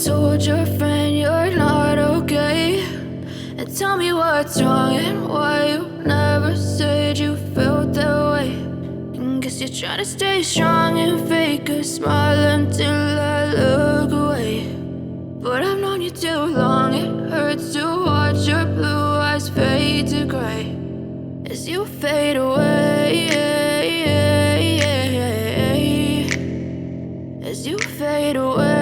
told your friend you're not okay, and tell me what's wrong and why you never said you felt that way. And guess you're trying to stay strong and fake a smile until I look away. But I've known you too long, it hurts to watch your blue eyes fade to gray as you fade away, as you fade away.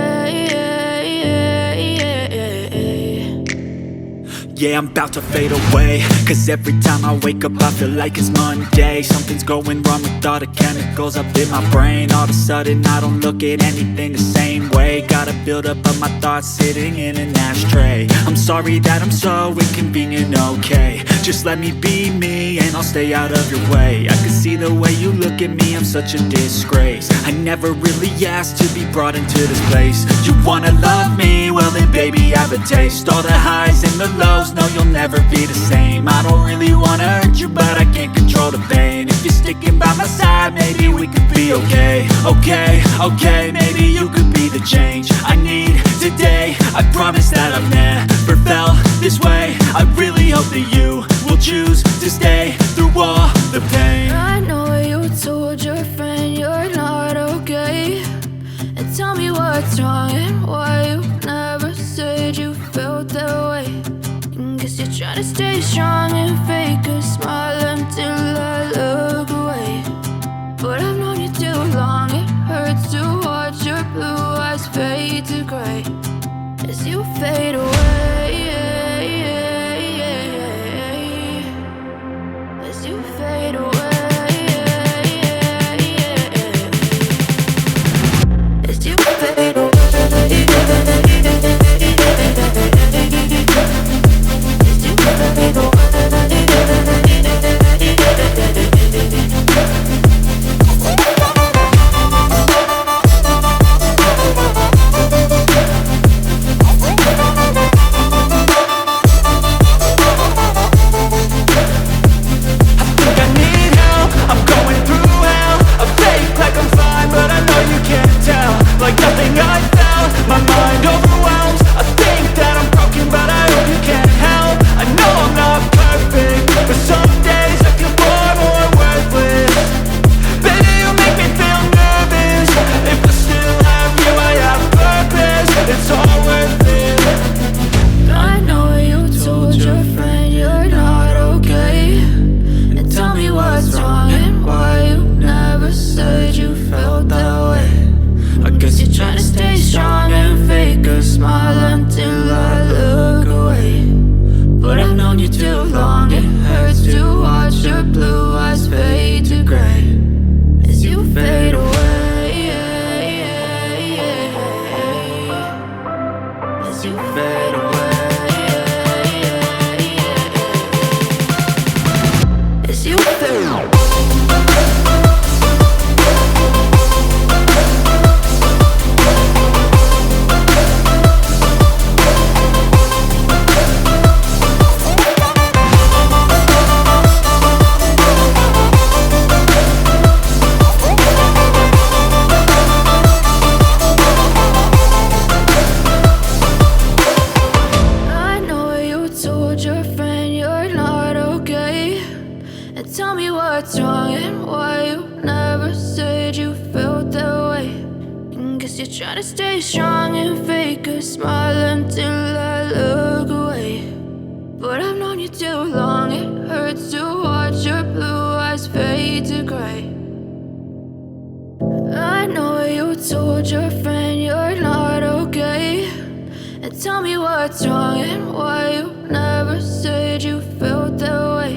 Yeah, I'm about to fade away, cause every time I wake up I feel like it's Monday. Something's going wrong with all the chemicals up in my brain. All of a sudden I don't look at anything the same way. Gotta build up of my thoughts sitting in an ashtray. I'm sorry that I'm so inconvenient, okay. Just let me be me and I'll stay out of your way. I can see the way you look at me, I'm such a disgrace. I never really asked to be brought into this place. You wanna love me? Well then baby I have a taste. All the highs and the lows, no you'll never be the same. I don't really wanna hurt you but I can't control the pain. If you're sticking by my side maybe we could be okay. Okay, maybe you could be the change I need today. I promise that I've never felt this way. I really hope that you will choose to stay through all the pain. I know you told your friend you're not okay, and tell me what's wrong and why you never said you felt that way. And guess you're trying to stay strong and fake a smile until I look away. But I've known you too long, it hurts to watch your blue eyes fade to gray as you fade away, as you fade away, as you fade away. Try to stay strong and fake a smile until I look away. But I've known you too long, it hurts to watch your blue eyes fade to gray. I know you told your friend you're not okay, and tell me what's wrong and why you never said you felt that way.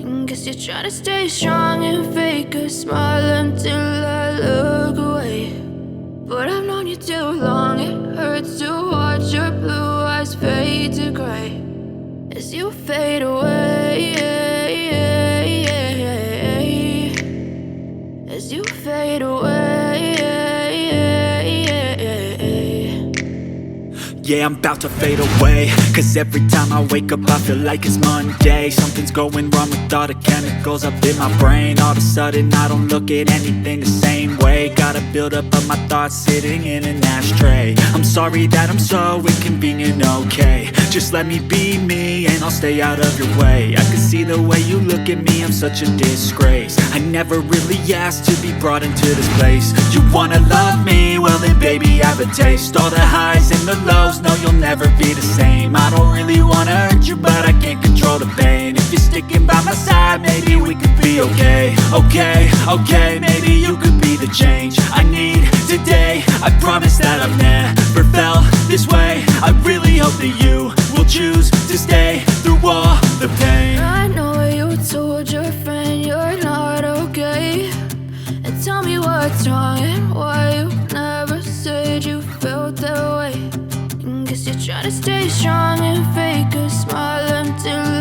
And guess you're trying to stay strong and fake a smile until I look away. But I've known you too long, it hurts to watch your blue eyes fade to gray as you fade away, as you fade away. Yeah, I'm about to fade away, cause every time I wake up I feel like it's Monday. Something's going wrong with all the chemicals up in my brain. All of a sudden I don't look at anything the same way. Gotta build up of my thoughts sitting in an ashtray. I'm sorry that I'm so inconvenient, okay? Just let me be me and I'll stay out of your way. I can see the way you look at me, I'm such a disgrace. I never really asked to be brought into this place. You wanna love me? Well then baby, have a taste. All the highs and the lows, no you'll never be the same. I don't really wanna hurt you, but I can't control the pain. If you're sticking by my side, maybe we could be okay. Okay, maybe you could be the change I need today. I promise that I've never felt this way. I really hope that you will choose to stay through all the pain. I know you told your friend you're not okay, and tell me what's wrong and why you never said you felt that way. Guess you're trying to stay strong and fake a smile until